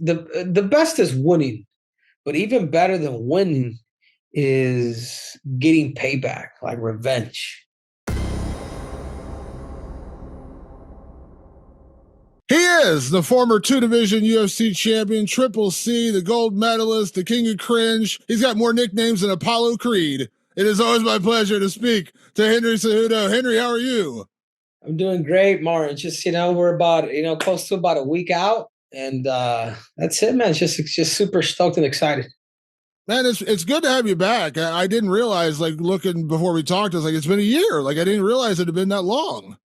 the best is winning, but even better than winning is getting payback, like revenge. He is the former two-division UFC champion, Triple C, the gold medalist, the king of cringe. He's got more nicknames than Apollo Creed. It is always my pleasure to speak to Henry Cejudo. Henry, how are you? I'm doing great, Martin. Just we're about close to about a week out, and that's it, man. It's just super stoked and excited. Man, it's good to have you back. I didn't realize, like, looking before we talked, I was like, it's been a year. Like, I didn't realize it had been that long.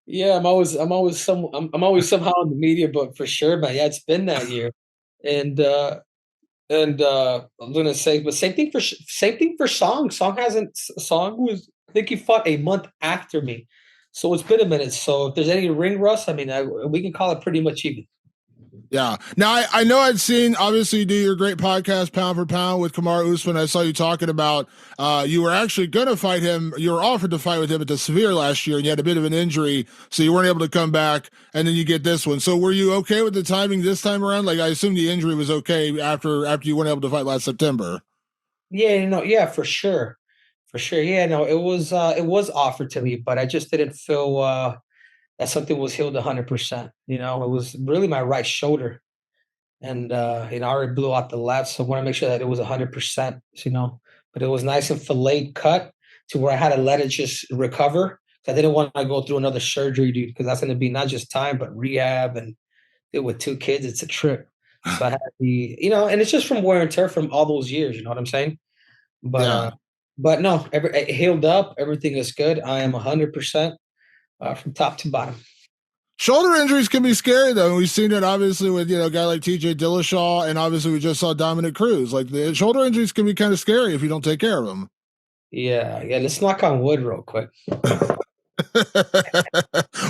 Yeah, I'm always somehow in the media book for sure, man. Yeah, it's been that year, and I'm gonna say, but same thing for Song. Song was, I think he fought a month after me, so it's been a minute. So if there's any ring rust, I mean, we can call it pretty much even. Yeah. Now I know I'd seen, obviously you do your great podcast Pound for Pound with Kamaru Usman. I saw you talking about you were actually going to fight him. You were offered to fight with him at the Severe last year, and you had a bit of an injury, so you weren't able to come back. And then you get this one. So were you okay with the timing this time around? Like, I assume the injury was okay after you weren't able to fight last September. Yeah, yeah, for sure, for sure. Yeah, no, it was offered to me, but I just didn't feel that something was healed 100%. It was really my right shoulder. And I already blew out the left, so I want to make sure that it was 100%. But it was nice and filleted cut to where I had to let it just recover. I didn't want to go through another surgery, dude, because that's going to be not just time but rehab, and with two kids, it's a trip. So I had to be, and it's just from wear and tear from all those years. You know what I'm saying? But Yeah. but no, it healed up. Everything is good. I am 100% from top to bottom. Shoulder injuries can be scary, though. We've seen it obviously with a guy like TJ Dillashaw, and obviously we just saw Dominick Cruz. Like, the shoulder injuries can be kind of scary if you don't take care of them. Yeah. Let's knock on wood real quick.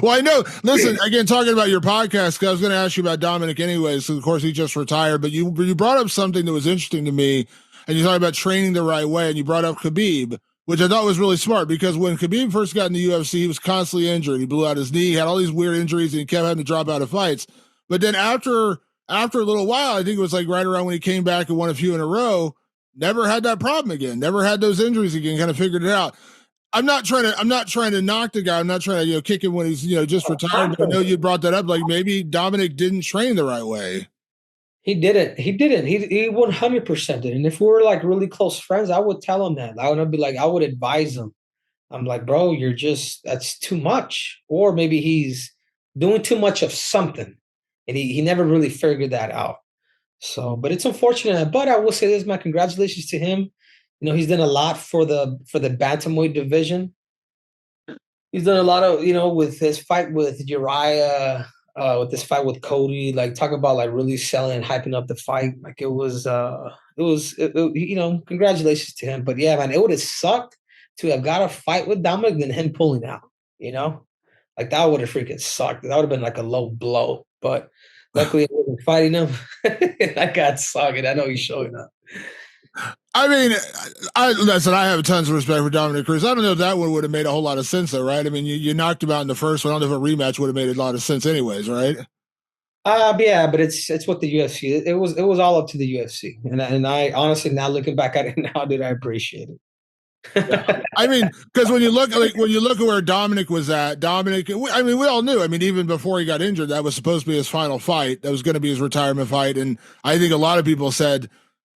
Well, I know. Listen, again, talking about your podcast, because I was going to ask you about Dominic anyway. So, of course, he just retired. But you brought up something that was interesting to me, and you talked about training the right way, and you brought up Khabib, which I thought was really smart, because when Khabib first got in the UFC, he was constantly injured. He blew out his knee, had all these weird injuries, and he kept having to drop out of fights. But then after a little while, I think it was like right around when he came back and won a few in a row, never had that problem again, never had those injuries again, kind of figured it out. I'm not trying to knock the guy. I'm not trying to kick him when he's just retired. But I know you brought that up. Like, maybe Dominic didn't train the right way. He didn't. He 100% did. And if we were like really close friends, I would tell him that. I would advise him. I'm like, bro, that's too much. Or maybe he's doing too much of something, and he never really figured that out. So, but it's unfortunate. But I will say this, my congratulations to him. He's done a lot for the bantamweight division. He's done a lot of, with his fight with Uriah, with this fight with Cody. Like, talk about like really selling and hyping up the fight. Like, congratulations to him. But yeah, man, it would have sucked to have got a fight with Dominic than him pulling out. Like, that would have freaking sucked. That would have been like a low blow. But luckily, I wasn't fighting him. I got sucked, and I know he's showing up. I mean, I have tons of respect for Dominick Cruz. I don't know if that one would have made a whole lot of sense, though, right? I mean, you knocked him out in the first one. I don't know if a rematch would have made a lot of sense, anyways, right? Yeah, but it's what the UFC. It was all up to the UFC, and I honestly, now looking back at it now, I appreciate it. I mean, because when you look at where Dominic was at, I mean, we all knew. I mean, even before he got injured, that was supposed to be his final fight. That was going to be his retirement fight, and I think a lot of people said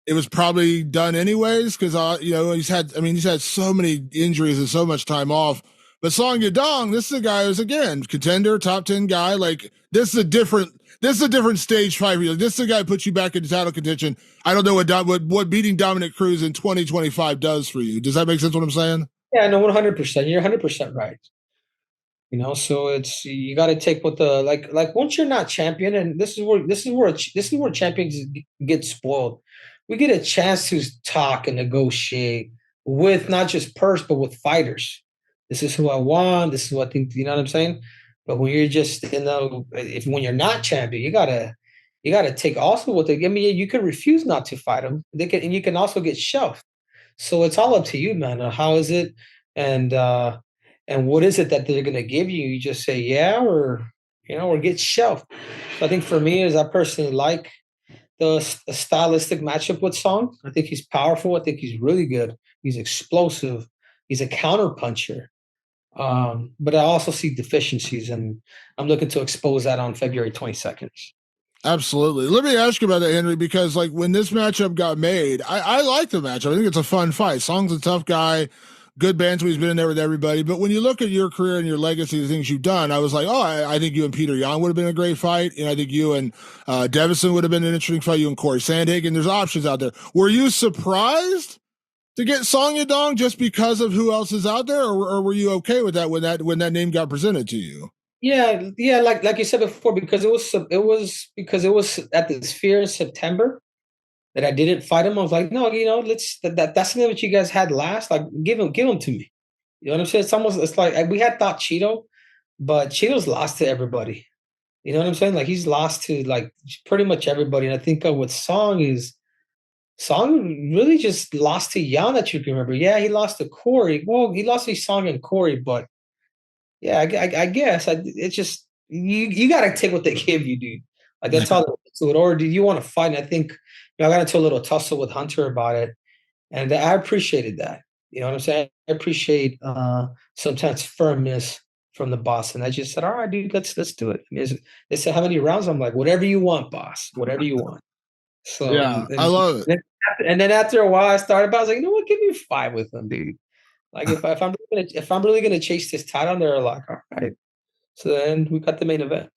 it was probably done anyways, because he's had so many injuries and so much time off. But Song Yadong, this is a guy who's, again, contender, top 10 guy. Like, this is a different stage fight for you. This is a guy who puts you back into title contention. I don't know what beating Dominick Cruz in 2025 does for you. Does that make sense what I'm saying? Yeah, no, 100%. You're 100% right. So you got to take what the like once you're not champion, and this is where champions get spoiled. We get a chance to talk and negotiate with not just purse, but with fighters. This is who I want. This is what I think. You know what I'm saying? But when you're just when you're not champion, you gotta take also what they give me. You can refuse not to fight them. And you can also get shoved. So it's all up to you, man. How is it? And what is it that they're gonna give you? You just say yeah, or or get shelved. So I think for me is I personally like the stylistic matchup with Song. I think he's powerful. I think he's really good. He's explosive. He's a counter puncher. But I also see deficiencies, and I'm looking to expose that on February 22nd. Absolutely. Let me ask you about that, Henry, because like when this matchup got made, I like the matchup. I think it's a fun fight. Song's a tough guy, good bantam. He's been in there with everybody. But when you look at your career and your legacy, the things you've done, I was like, oh, I think you and Peter Yan would have been a great fight. And I think you and Devison would have been an interesting fight. You and Corey Sandhagen. There's options out there. Were you surprised to get Song Yadong just because of who else is out there, or were you okay with that when that name got presented to you? Yeah, yeah, like you said before, because it was at the Sphere in September that I didn't fight him. I was like, no, let's that's something that you guys had last. Like, give him to me. You know what I'm saying? It's like we had thought Cheeto, but Cheeto's lost to everybody. You know what I'm saying? Like he's lost to like pretty much everybody. And I think with Song really just lost to Yan that you can remember. Yeah, he lost to Corey. Well, he lost to Song and Corey, but yeah, I guess it's just you got to take what they give you, dude. Like that's all there is to it. Or do you want to fight? And I think I got into a little tussle with Hunter about it, and I appreciated that. You know what I'm saying? I appreciate sometimes firmness from the boss, and I just said, "All right, dude, let's do it." I mean, they said, "How many rounds?" I'm like, "Whatever you want, boss. Whatever you want." So Yeah, I love it. and then after a while, I started. I was like, "You know what? Give me 5 with them, dude." Like if I'm really gonna chase this title, they're like, "All right." So then we got the main event.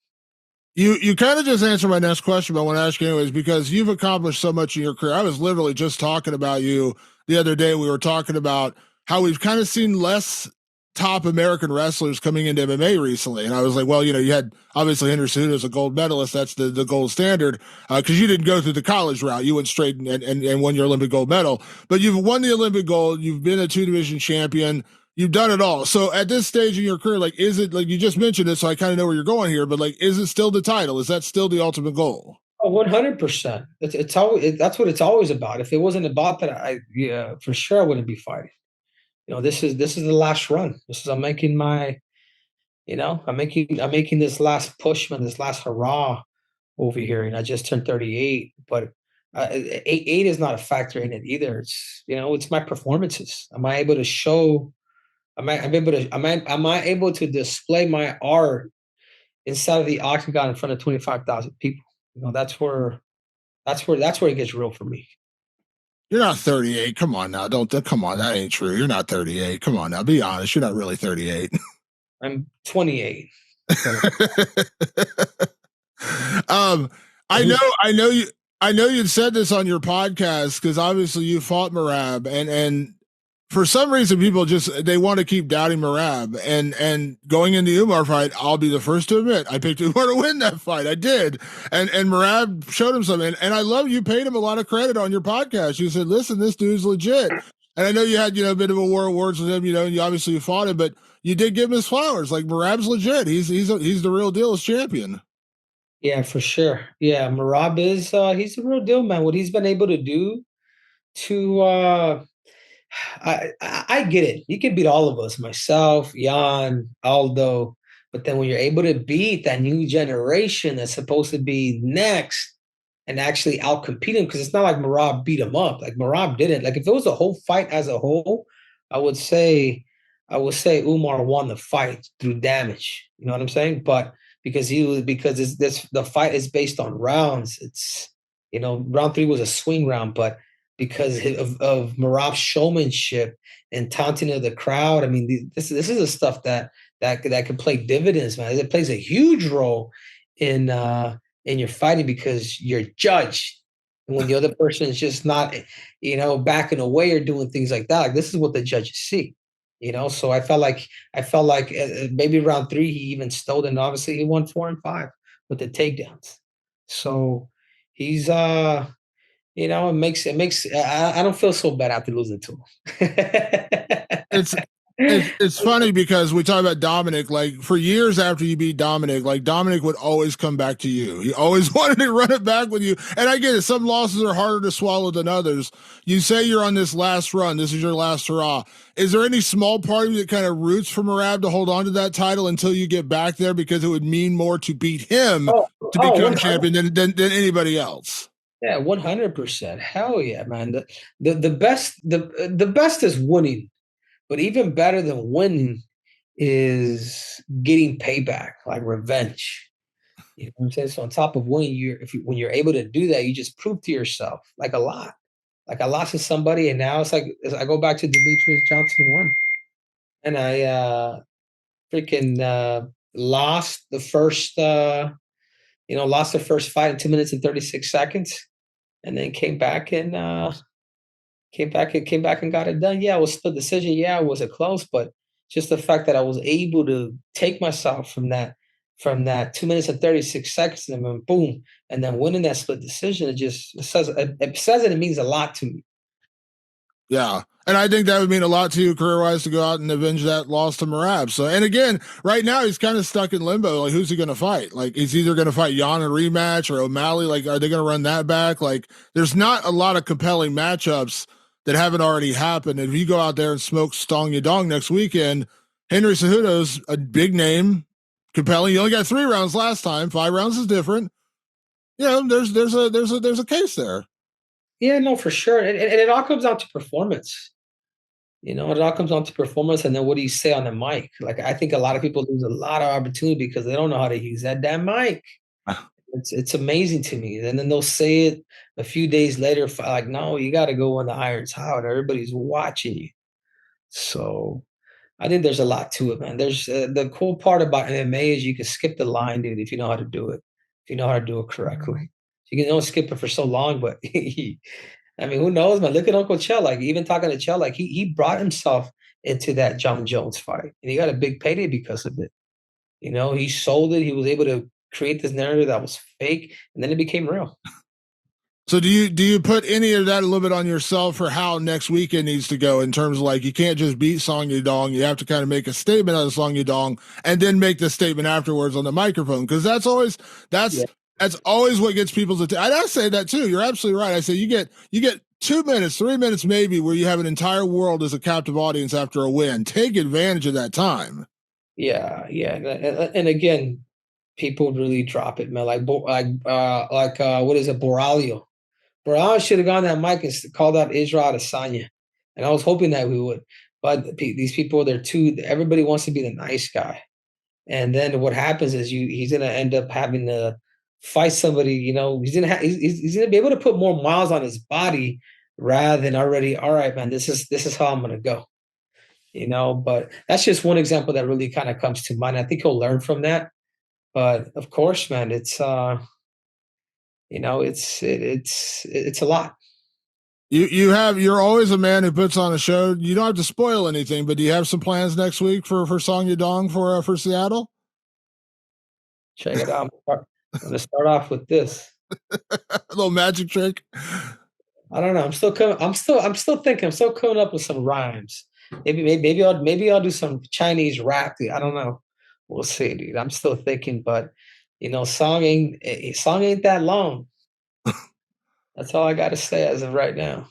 You kind of just answered my next question, but I want to ask you anyways, because you've accomplished so much in your career. I was literally just talking about you the other day. We were talking about how we've kind of seen less top American wrestlers coming into MMA recently. And I was like, well, you had obviously Henry Cejudo as a gold medalist. That's the gold standard because you didn't go through the college route. You went straight and won your Olympic gold medal. But you've won the Olympic gold. You've been a 2 division champion. You've done it all. So at this stage in your career, like, is it like you just mentioned it? So I kind of know where you're going here, but like, is it still the title? Is that still the ultimate goal? Oh, 100%. It's always that's what it's always about. If it wasn't about that, yeah, for sure I wouldn't be fighting. This is the last run. This is I'm making my, I'm making this last push, man, this last hurrah over here, and I just turned 38. But eight is not a factor in it either. It's my performances. Am I able to show? Am I able to display my art inside of the octagon in front of 25,000 people? That's where it gets real for me. You're not 38. Come on now. Don't come on. That ain't true. You're not 38. Come on now. Be honest. You're not really 38. I'm 28. um, I know you've said this on your podcast because obviously you fought Merab and for some reason people they want to keep doubting Merab and going in the Umar fight, I'll be the first to admit I picked Umar to win that fight. I did. And Merab showed him something. And I love you paid him a lot of credit on your podcast. You said, listen, this dude's legit. And I know you had, a bit of a war of words with him, and you obviously fought him, but you did give him his flowers. Like Merab's legit. He's the real deal as champion. Yeah, for sure. Yeah, Merab is he's the real deal, man. What he's been able to do to I get it. You can beat all of us, myself, Jan, Aldo, but then when you're able to beat that new generation that's supposed to be next and actually outcompete him, because it's not like Merab beat him up. Like Merab didn't. Like if it was a whole fight as a whole, I would say Umar won the fight through damage. You know what I'm saying? But because the fight is based on rounds. It's round 3 was a swing round, but because of Merab's showmanship and taunting of the crowd. I mean, this is the stuff that can play dividends, man. It plays a huge role in your fighting because you're judged. And when the other person is just not, backing away or doing things like that, like this is what the judges see. So I felt like maybe round 3 he even stole, and obviously he won 4 and 5 with the takedowns. So he's it makes I don't feel so bad after losing to him. it's It's funny because we talk about Dominic, like for years after you beat Dominic, like Dominic would always come back to you. He always wanted to run it back with you. And I get it. Some losses are harder to swallow than others. You say you're on this last run. This is your last hurrah. Is there any small part of you that kind of roots for Merab to hold on to that title until you get back there because it would mean more to beat him Oh, to oh, become champion than anybody else? yeah, 100%. Hell yeah, man. The best is winning, but even better than winning is getting payback, like revenge. You know what I'm saying? So on top of winning, when you're able to do that, you just prove to yourself like a lot. Like I lost to somebody, and now it's like I go back to Demetrius Johnson one, and I freaking lost the first lost the first fight in 2 minutes and 36 seconds, and then came back and got it done. Yeah, it was split decision. Yeah, it was a close, but just the fact that I was able to take myself from that 2 minutes and 36 seconds, and then boom, and then winning that split decision, it says it means a lot to me. Yeah. And I think that would mean a lot to you career wise to go out and avenge that loss to Merab. So, and again, right now he's kind of stuck in limbo. Like, who's he going to fight? Like, he's either going to fight Jan in a rematch or O'Malley. Like, are they going to run that back? Like, there's not a lot of compelling matchups that haven't already happened. And if you go out there and smoke Song Yadong next weekend, Henry Cejudo's a big name, compelling. You only got 3 rounds last time. 5 rounds is different. You know, there's a case there. Yeah, no, for sure. And it all comes down to performance. It all comes down to performance, and then what do you say on the mic? Like, I think a lot of people lose a lot of opportunity because they don't know how to use that damn mic. It's amazing to me. And then they'll say it a few days later, like, no, you got to go when the iron's hot. Everybody's watching you. So I think there's a lot to it, man. There's the cool part about MMA is you can skip the line, dude, if you know how to do it. If you know how to do it correctly, you can only skip it for so long, but I mean, who knows, man? Look at Uncle Chell. Like, even talking to Chell, like he brought himself into that John Jones fight, and he got a big payday because of it. He sold it. He was able to create this narrative that was fake, and then it became real. So do you put any of that a little bit on yourself for how next weekend needs to go in terms of like you can't just beat Song Yadong, you have to kind of make a statement out of Song Yadong and then make the statement afterwards on the microphone because that's always Yeah. that's always what gets people's attention. I say that too. You're absolutely right. I say you get 2 minutes, 3 minutes maybe where you have an entire world as a captive audience after a win. Take advantage of that time. Yeah, yeah, and again, people really drop it, man. What is it, Boralio? Boralio should have gone that mic and called out Israel Adesanya, and I was hoping that we would. But these people, they're too. Everybody wants to be the nice guy, and then what happens is he's gonna end up having to fight somebody. He's gonna be able to put more miles on his body rather than already. All right, man, this is how I'm gonna go. But that's just one example that really kind of comes to mind. I think he'll learn from that. But of course, man, it's a lot. You're always a man who puts on a show. You don't have to spoil anything, but do you have some plans next week for Song Yadong for Seattle? Check it out. I'm gonna start off with this. A little magic trick. I don't know. I'm still thinking. I'm still coming up with some rhymes. Maybe I'll do some Chinese rap. Dude. I don't know. We'll see, dude. I'm still thinking, but song ain't that long. That's all I got to say as of right now.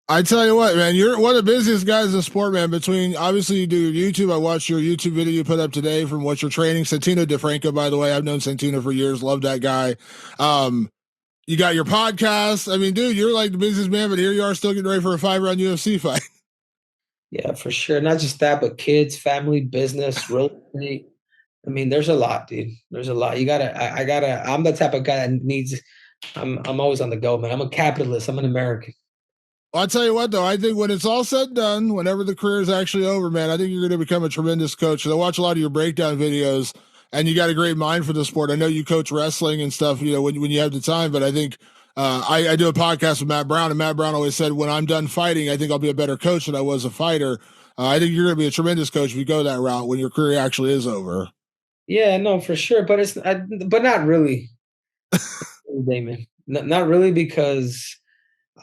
I tell you what, man, you're one of the busiest guys in the sport, man. Between obviously you do your YouTube. I watched your YouTube video you put up today from what you're training. Santino DeFranco, by the way, I've known Santino for years. Love that guy. You got your podcast. I mean, dude, you're like the business man, but here you are still getting ready for a 5-round UFC fight. Yeah, for sure. Not just that, but kids, family, business, real estate. I mean, there's a lot, dude. There's a lot. I'm the type of guy that needs. I'm always on the go, man. I'm a capitalist. I'm an American. Well, I'll tell you what, though, I think when it's all said and done, whenever the career is actually over, man, I think you're going to become a tremendous coach. I watch a lot of your breakdown videos, and you got a great mind for the sport. I know you coach wrestling and stuff, when you have the time, but I think I do a podcast with Matt Brown, and Matt Brown always said, when I'm done fighting, I think I'll be a better coach than I was a fighter. I think you're going to be a tremendous coach if you go that route when your career actually is over. Yeah, no, for sure, but but not really, Damon. Not really because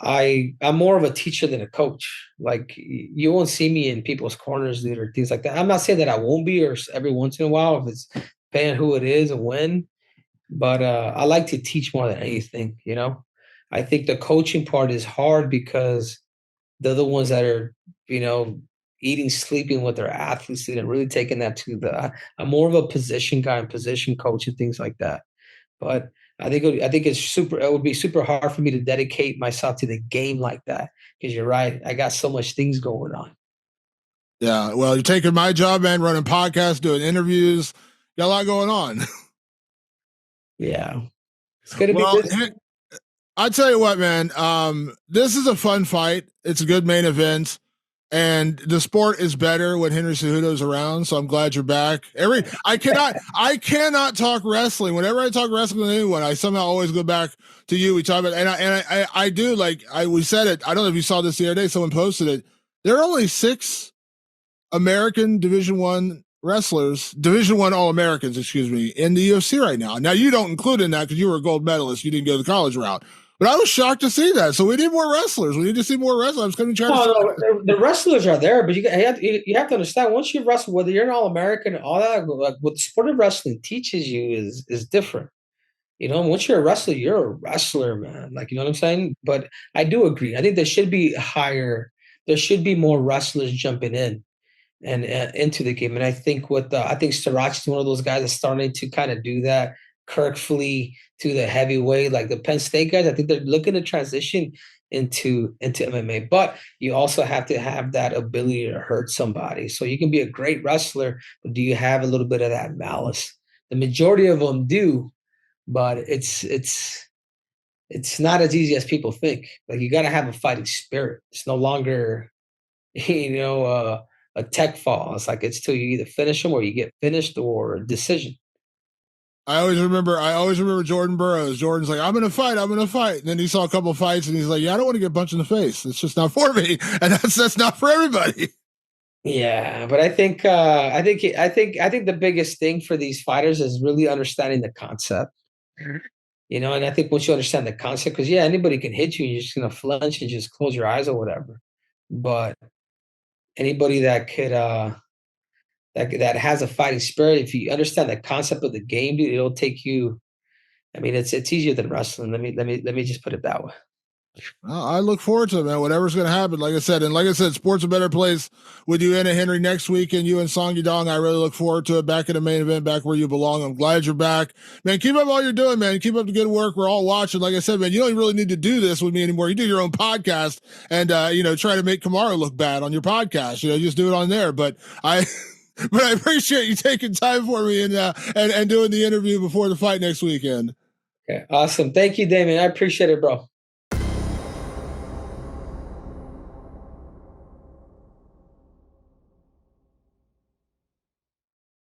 I'm more of a teacher than a coach. Like you won't see me in people's corners, dude, or things like that. I'm not saying that I won't be, or every once in a while, if it's depending on who it is and when. But I like to teach more than anything. I think the coaching part is hard because they're the ones that are, you know, eating, sleeping with their athletes and really taking that to the. I'm more of a position guy and position coach and things like that. But I think it's super. It would be super hard for me to dedicate myself to the game like that because you're right. I got so much things going on. Yeah, well, you're taking my job, man, running podcasts, doing interviews. Got a lot going on. Yeah, it's gonna be Well, busy. I tell you what, man. This is a fun fight. It's a good main event, and the sport is better when Henry Cejudo's around. So I'm glad you're back. I cannot talk wrestling. Whenever I talk wrestling with anyone, I somehow always go back to you. We talk about, and I do like we said it. I don't know if you saw this the other day. Someone posted it. There are only 6 American Division 1 wrestlers, Division 1 All Americans, excuse me, in the UFC right now. Now you don't include in that because you were a gold medalist. You didn't go the college route. But I was shocked to see that. So we need more wrestlers. We need to see more wrestlers. I was going to try to. No, the wrestlers are there, but you have to understand once you wrestle, whether you're an All American, all that, like what the sport of wrestling teaches you is different. Once you're a wrestler, you're a wrestler, man. Like, you know what I'm saying? But I do agree. I think there should be higher. There should be more wrestlers jumping in and into the game. And I think Sriracha's one of those guys that's starting to kind of do that. Kirk Flee to the heavyweight, like the Penn State guys. I think they're looking to transition into MMA. But you also have to have that ability to hurt somebody. So you can be a great wrestler, but do you have a little bit of that malice? The majority of them do, but it's not as easy as people think. Like you got to have a fighting spirit. It's no longer a tech fall. It's like it's till you either finish them or you get finished or a decision. I always remember Jordan Burroughs. Jordan's like, I'm gonna fight. And then he saw a couple of fights and he's like, yeah, I don't want to get punched in the face. It's just not for me. And that's not for everybody. Yeah, but I think the biggest thing for these fighters is really understanding the concept. And I think once you understand the concept, because yeah, anybody can hit you, you're just gonna flinch and just close your eyes or whatever. But anybody that has a fighting spirit, if you understand the concept of the game, dude, it'll take you. I mean, it's easier than wrestling. Let me just put it that way. Well, I look forward to it, man. Whatever's going to happen, like I said, sport's a better place with you, Anna Henry, next week, and you and Song Yadong. I really look forward to it. Back in the main event, back where you belong. I'm glad you're back, man. Keep up all you're doing, man. Keep up the good work. We're all watching. Like I said, man, you don't really need to do this with me anymore. You do your own podcast, and try to make Kamaru look bad on your podcast. Just do it on there. But I. But I appreciate you taking time for me and doing the interview before the fight next weekend. Okay, awesome. Thank you, Damien. I appreciate it, bro.